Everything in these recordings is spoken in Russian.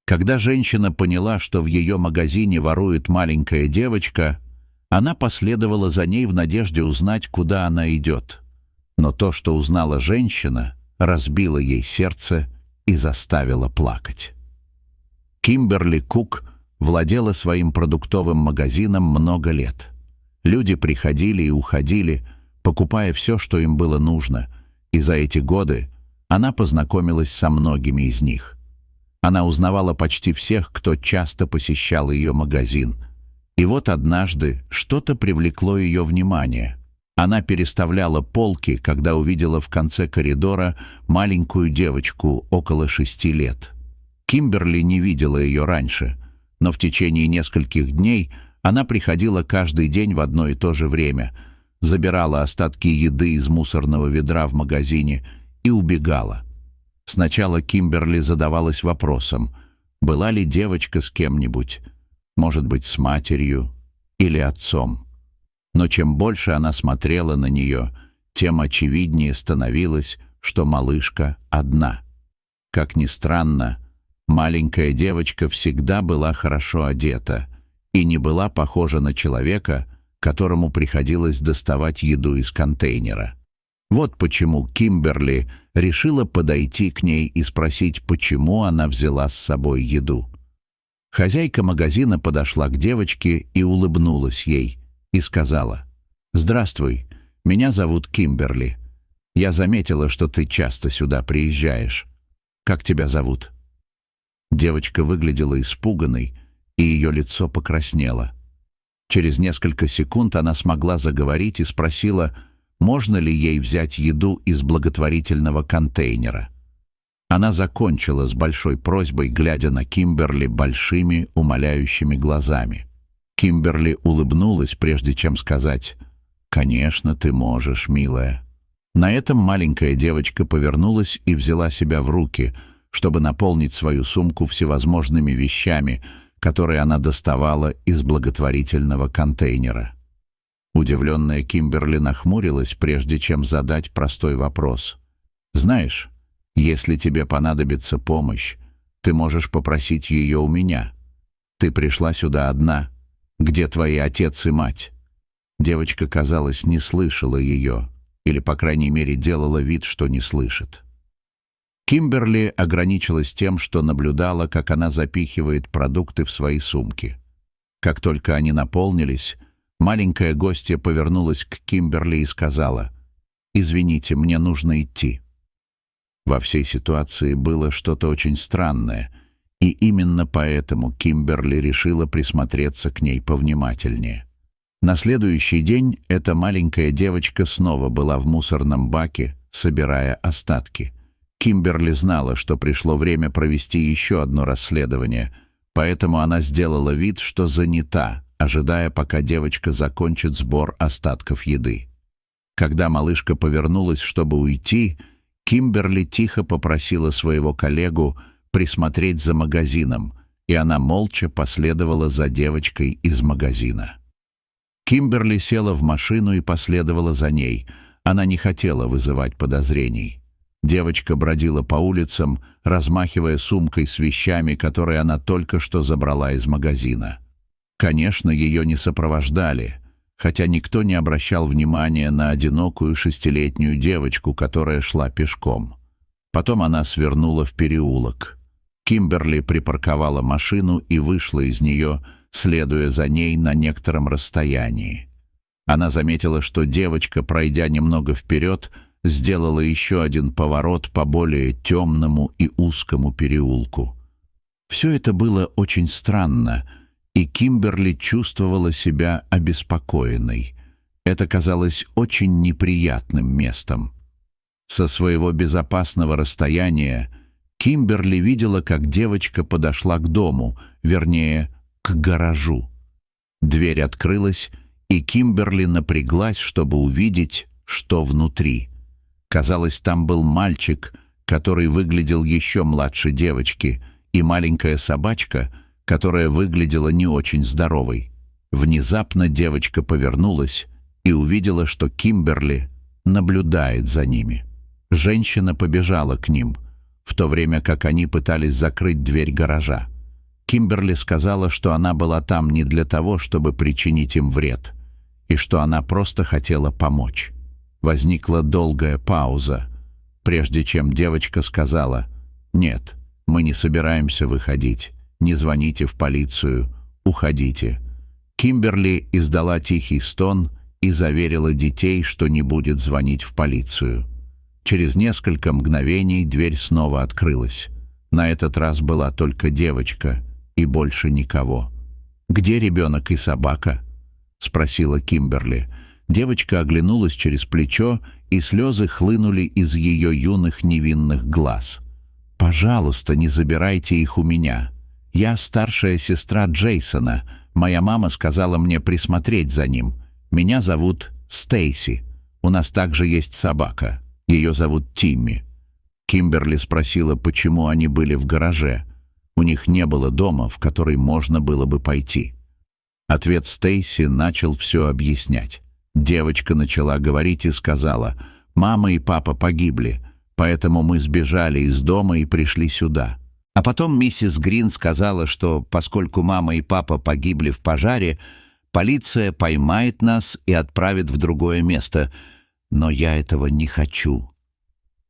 Когда женщина поняла, что в ее магазине ворует маленькая девочка, она последовала за ней в надежде узнать, куда она идет. Но то, что узнала женщина, разбило ей сердце и заставило плакать. Кимберли Кук владела своим продуктовым магазином много лет. Люди приходили и уходили, покупая все, что им было нужно, и за эти годы она познакомилась со многими из них. Она узнавала почти всех, кто часто посещал ее магазин. И вот однажды что-то привлекло ее внимание. Она переставляла полки, когда увидела в конце коридора маленькую девочку около 6 лет. Кимберли не видела ее раньше, но в течение нескольких дней она приходила каждый день в одно и то же время, забирала остатки еды из мусорного ведра в магазине и убегала. Сначала Кимберли задавалась вопросом, была ли девочка с кем-нибудь, может быть, с матерью или отцом. Но чем больше она смотрела на нее, тем очевиднее становилось, что малышка одна. Как ни странно, маленькая девочка всегда была хорошо одета и не была похожа на человека, которому приходилось доставать еду из контейнера. Вот почему Кимберли решила подойти к ней и спросить, почему она взяла с собой еду. Хозяйка магазина подошла к девочке и улыбнулась ей и сказала: «Здравствуй, меня зовут Кимберли. Я заметила, что ты часто сюда приезжаешь. Как тебя зовут?» Девочка выглядела испуганной, и ее лицо покраснело. Через несколько секунд она смогла заговорить и спросила, можно ли ей взять еду из благотворительного контейнера. Она закончила с большой просьбой, глядя на Кимберли большими, умоляющими глазами. Кимберли улыбнулась, прежде чем сказать: «Конечно, ты можешь, милая». На этом маленькая девочка повернулась и взяла себя в руки, чтобы наполнить свою сумку всевозможными вещами, которые она доставала из благотворительного контейнера. Удивленная Кимберли нахмурилась, прежде чем задать простой вопрос. «Знаешь, если тебе понадобится помощь, ты можешь попросить ее у меня. Ты пришла сюда одна. Где твои отец и мать?» Девочка, казалось, не слышала ее, или, по крайней мере, делала вид, что не слышит. Кимберли ограничилась тем, что наблюдала, как она запихивает продукты в свои сумки. Как только они наполнились, маленькая гостья повернулась к Кимберли и сказала: «Извините, мне нужно идти». Во всей ситуации было что-то очень странное, и именно поэтому Кимберли решила присмотреться к ней повнимательнее. На следующий день эта маленькая девочка снова была в мусорном баке, собирая остатки. Кимберли знала, что пришло время провести еще одно расследование, поэтому она сделала вид, что занята, ожидая, пока девочка закончит сбор остатков еды. Когда малышка повернулась, чтобы уйти, Кимберли тихо попросила своего коллегу присмотреть за магазином, и она молча последовала за девочкой из магазина. Кимберли села в машину и последовала за ней. Она не хотела вызывать подозрений. Девочка бродила по улицам, размахивая сумкой с вещами, которые она только что забрала из магазина. Конечно, ее не сопровождали, хотя никто не обращал внимания на одинокую 6-летнюю девочку, которая шла пешком. Потом она свернула в переулок. Кимберли припарковала машину и вышла из нее, следуя за ней на некотором расстоянии. Она заметила, что девочка, пройдя немного вперед, сделала еще один поворот по более темному и узкому переулку. Все это было очень странно, и Кимберли чувствовала себя обеспокоенной. Это казалось очень неприятным местом. Со своего безопасного расстояния Кимберли видела, как девочка подошла к дому, вернее, к гаражу. Дверь открылась, и Кимберли напряглась, чтобы увидеть, что внутри. Казалось, там был мальчик, который выглядел еще младше девочки, и маленькая собачка, которая выглядела не очень здоровой. Внезапно девочка повернулась и увидела, что Кимберли наблюдает за ними. Женщина побежала к ним, в то время как они пытались закрыть дверь гаража. Кимберли сказала, что она была там не для того, чтобы причинить им вред, и что она просто хотела помочь. Возникла долгая пауза, прежде чем девочка сказала: «Нет, мы не собираемся выходить. Не звоните в полицию. Уходите». Кимберли издала тихий стон и заверила детей, что не будет звонить в полицию. Через несколько мгновений дверь снова открылась. На этот раз была только девочка и больше никого. «Где ребенок и собака?» — спросила Кимберли. Девочка оглянулась через плечо, и слезы хлынули из ее юных невинных глаз. «Пожалуйста, не забирайте их у меня. Я старшая сестра Джейсона. Моя мама сказала мне присмотреть за ним. Меня зовут Стейси. У нас также есть собака. Ее зовут Тимми». Кимберли спросила, почему они были в гараже. У них не было дома, в который можно было бы пойти. Ответ Стейси начал все объяснять. Девочка начала говорить и сказала: «Мама и папа погибли, поэтому мы сбежали из дома и пришли сюда». А потом миссис Грин сказала, что поскольку мама и папа погибли в пожаре, полиция поймает нас и отправит в другое место. Но я этого не хочу.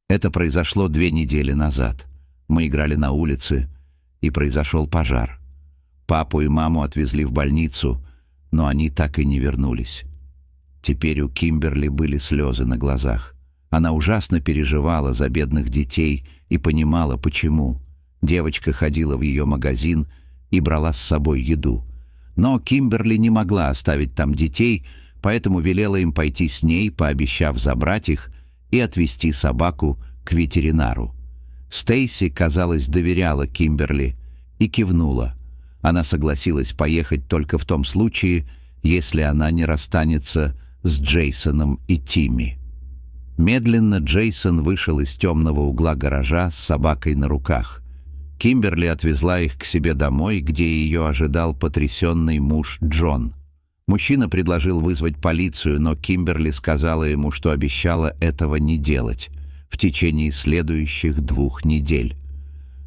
Это произошло 2 недели назад. Мы играли на улице, и произошел пожар. Папу и маму отвезли в больницу, но они так и не вернулись. Теперь у Кимберли были слезы на глазах. Она ужасно переживала за бедных детей и понимала, почему. Девочка ходила в ее магазин и брала с собой еду. Но Кимберли не могла оставить там детей, поэтому велела им пойти с ней, пообещав забрать их и отвезти собаку к ветеринару. Стейси, казалось, доверяла Кимберли и кивнула. Она согласилась поехать только в том случае, если она не расстанется с Джейсоном и Тимми. Медленно Джейсон вышел из темного угла гаража с собакой на руках. Кимберли отвезла их к себе домой, где ее ожидал потрясенный муж Джон. Мужчина предложил вызвать полицию, но Кимберли сказала ему, что обещала этого не делать в течение следующих 2 недель.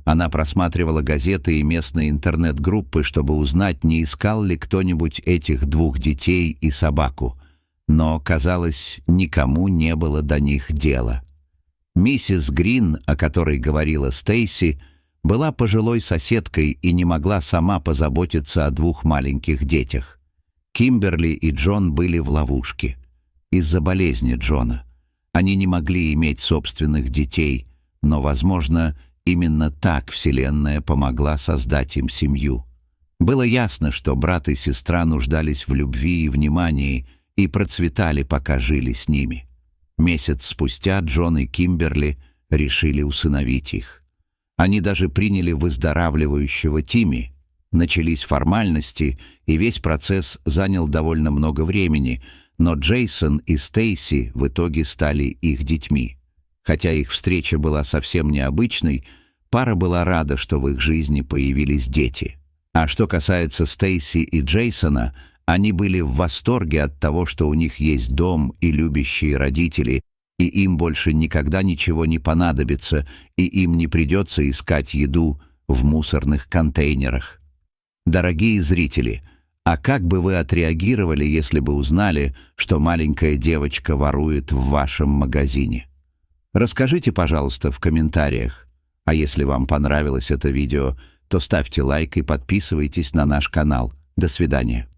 Она просматривала газеты и местные интернет-группы, чтобы узнать, не искал ли кто-нибудь этих 2 детей и собаку. Но, казалось, никому не было до них дела. Миссис Грин, о которой говорила Стейси, была пожилой соседкой и не могла сама позаботиться о 2 маленьких детях. Кимберли и Джон были в ловушке. Из-за болезни Джона. Они не могли иметь собственных детей, но, возможно, именно так Вселенная помогла создать им семью. Было ясно, что брат и сестра нуждались в любви и внимании и процветали, пока жили с ними. Месяц спустя Джон и Кимберли решили усыновить их. Они даже приняли выздоравливающего Тимми. Начались формальности, и весь процесс занял довольно много времени, но Джейсон и Стейси в итоге стали их детьми. Хотя их встреча была совсем необычной, пара была рада, что в их жизни появились дети. А что касается Стейси и Джейсона, они были в восторге от того, что у них есть дом и любящие родители, и им больше никогда ничего не понадобится, и им не придется искать еду в мусорных контейнерах. Дорогие зрители, а как бы вы отреагировали, если бы узнали, что маленькая девочка ворует в вашем магазине? Расскажите, пожалуйста, в комментариях. А если вам понравилось это видео, то ставьте лайк и подписывайтесь на наш канал. До свидания.